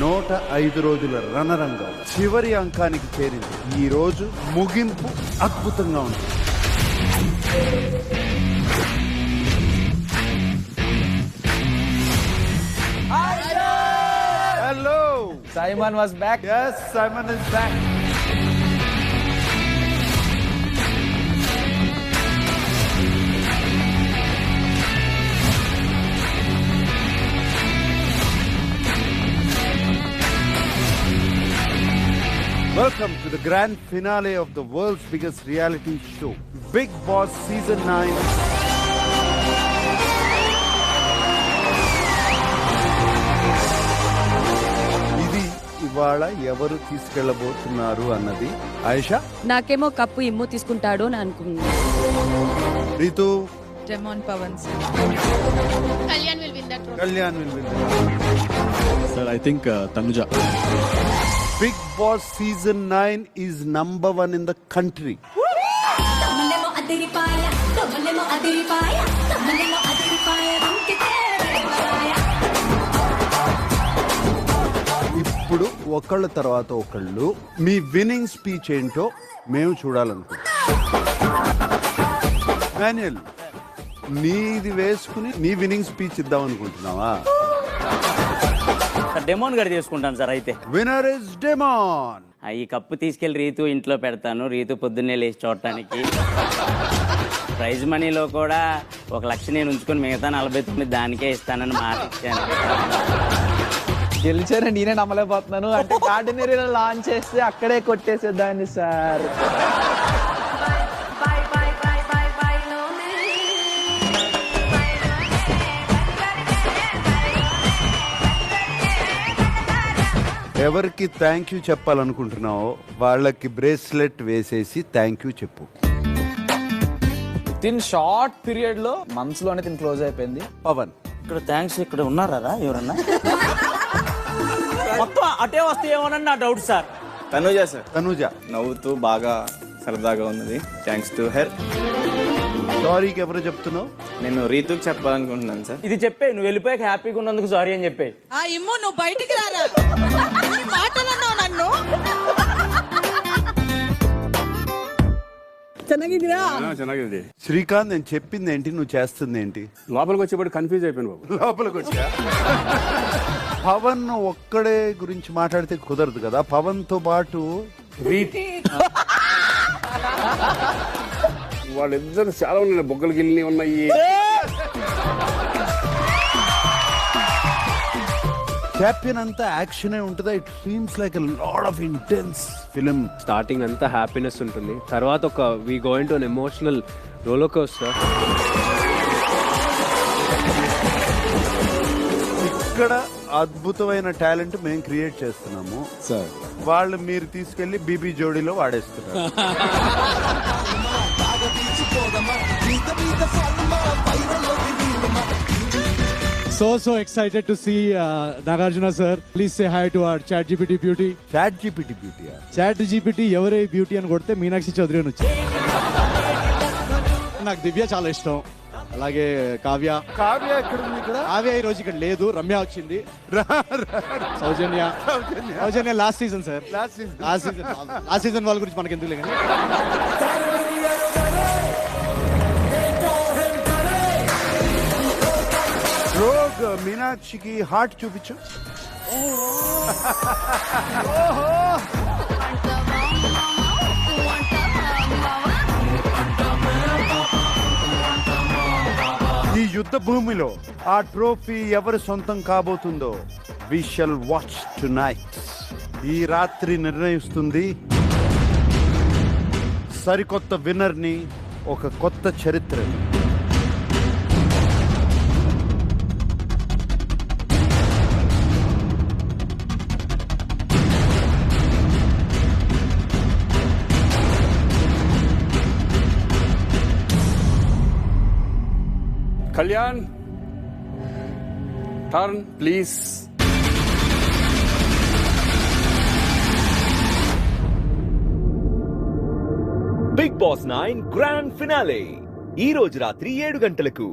105 రోజుల రణరంగం చివరి అంకానికి చేరింది. ఈ రోజు ముగింపు అద్భుతంగా ఉంది. Hello. Simon was back. Yes, Simon is back. Welcome to the grand finale of the world's biggest reality show, Bigg Boss Season 9. ఇది ఇవాళ ఎవరు తీసుకెళ్లబోతున్నారు అన్నది. ఆయిషా, నాకేమో కప్పు ఇమ్ము తీసుకుంటాడు అని అనుకున్నాను. Ritu, Demon Pavans. Kalyan will win that role. Kalyan will win. Sir, I think Tanuja. Bigg Boss Season 9 is number 1 in the country. తమలేమో అదిరిపాయ తమలేమో అదిరిపాయ తమలేమో అదిరిపాయ రంకితే ఇప్పుడు ఒకళ్ళ తర్వాత ఒకళ్ళు మీ విన్నింగ్ స్పీచ్ ఏంటో మేము చూడాలనుకుంటున్నాం. డానియల్, నీది వేసుకుని నీ విన్నింగ్ స్పీచ్ ఇద్దాం అనుకుంటున్నావా? డెమోన్ గారు తీసుకుంటాను సార్. అయితే విన్నర్ ఇస్ డెమాన్. ఈ కప్పు తీసుకెళ్లి రీతు ఇంట్లో పెడతాను. రీతు పొద్దున్నే లేచి చూడటానికి. ప్రైజ్ మనీలో కూడా 1,00,000 నేను ఉంచుకొని మిగతా 49 దానికే ఇస్తానని మాట ఇచ్చాను. గెలిచారని నేనే నమ్మలేకపోతున్నాను. అంటే గార్డెనరీలో లాంచ్ చేస్తే అక్కడే కొట్టేసేదాన్ని సార్. ఎవరికి థ్యాంక్ యూ చెప్పాలనుకుంటున్నావో వాళ్ళకి బ్రేస్లెట్ వేసేసి థ్యాంక్ యూ చెప్పు. తిన్ షార్ట్ పీరియడ్ లో మనసులోనే తిని క్లోజ్ అయిపోయింది. పవన్, ఇక్కడ థ్యాంక్స్ ఇక్కడ ఉన్నారా ఎవరన్నా? మొత్తం అటే వస్తే ఏమోనని నా doubt sir. Tanuja sir. Tanuja నవ్వుతూ బాగా సరదాగా ఉన్నది. Thanks to her. సారీకి ఎవరు చెప్తున్నావు? నేను రీతుకి చెప్పాలనుకుంటున్నాను సార్. ఇది చెప్పే, నువ్వు వెళ్ళిపోయాక హ్యాపీగా ఉన్నందుకు సారీ అని చెప్పే. ఆ ఇమ్ము నువ్వు బయటికి రారా. నీ మాటలన్నావు నన్ను. ಚೆನ್ನಾಗಿದೆ. శ్రీకాంత్, నేను చెప్పింది ఏంటి, నువ్వు చేస్తుంది ఏంటి? లోపలికి వచ్చేప్పుడు కన్ఫ్యూజ్ అయిపోయాను బాబు. లోపలికి వచ్చా. పవన్ ఒక్కడే గురించి మాట్లాడితే కుదరదు కదా. పవన్ తో పాటు వాళ్ళిద్దరు చాలా ఉన్నాయి. బొగ్గలు గిల్లి ఉన్నాయి. ఛాంపియన్ అంతా యాక్షనే ఉంటుందా? It seems like a lot of intense film. Starting అంతా హ్యాపీనెస్ ఉంటుంది, తర్వాత ఒక we go into an emotional roller coaster. ఇక్కడ అద్భుతమైన టాలెంట్ మేము క్రియేట్ చేస్తున్నాము సార్. వాళ్ళు మీరు తీసుకెళ్లి BB జోడీలో వాడేస్తున్నారు. So excited to see Nagarjuna sir. Please say hi to our ChatGPT beauty. ChatGPT beauty. ChatGPT ఎవరే బ్యూటీ అని కొడితే మీనాక్షి చౌదరి అని వచ్చింది. నాకు దివ్య చాలా ఇష్టం, అలాగే కావ్య. కావ్య ఎక్కడ ఉంది? ఇక్కడ కావ్య ఈ రోజు ఇక్కడ లేదు, రమ్య వచ్చింది. Soujanya last season sir. Last season వాళ్ళ గురించి మనకి ఎందుకు లేదు. రోగ్ మీనాక్షికి హార్ట్ చూపించు. ఈ యుద్ధ భూమిలో ఆ ట్రోఫీ ఎవరి సొంతం కాబోతుందో వి షల్ వాచ్ టునైట్. ఈ రాత్రి నిర్ణయిస్తుంది సరికొత్త విన్నర్ ని, ఒక కొత్త చరిత్రని. Kalyan, turn please. Big Boss 9 grand finale ఈ రోజు రాత్రి 7 గంటలకు.